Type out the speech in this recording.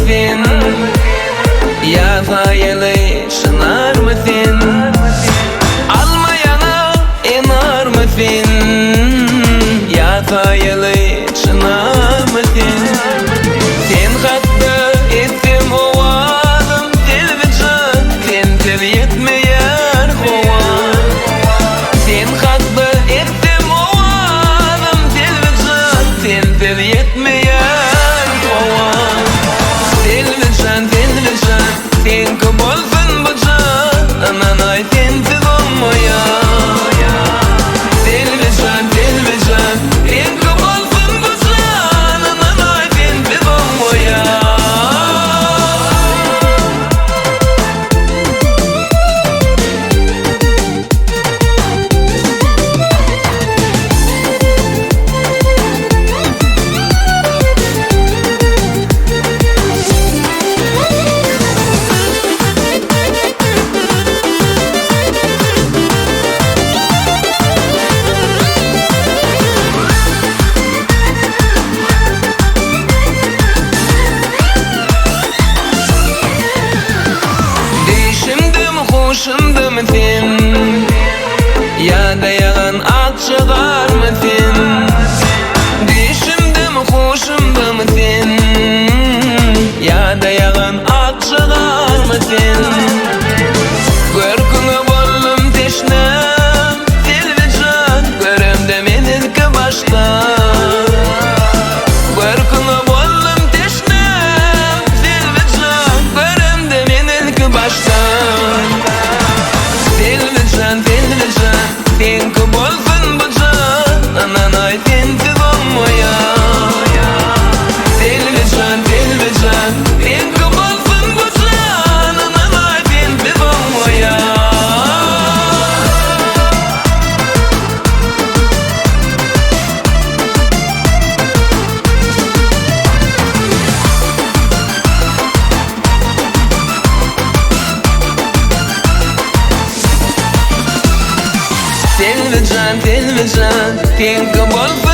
fin? Ya fayalı şınar mı fin? Almayana inar mı fin? Ya fayalı şınar mı fin? Sen hatta ettim ovalım televizyon, sen tel yetmeyer kovan. Sen hatta ettim ovalım televizyon, sen tel yetmeyer kovan. Televizyon, televizyon, sen kabolsun bu can, ananay sensiz olmaya. Televizyon, televizyon, sen kabolsun bu can, ananay sensiz olmaya. Hoşumda mı sen? Ya da yalan ak çıkar mı sen? Düşümde mi hoşumda mı sen? Ya da yalan ak çıkar mı sen? Görkünü bollum teşnem televizyon, görümde menilki baştan. Görkünü bollum teşnem televizyon, görümde menilki baştan. Televizyon, televizyon, sen kabolsun bu can, ananay sensiz olmaya. Televizyon, televizyon, sen kabolsun bu can, ananay sensiz olmaya. Televizyon, televizyon, sen kabolsun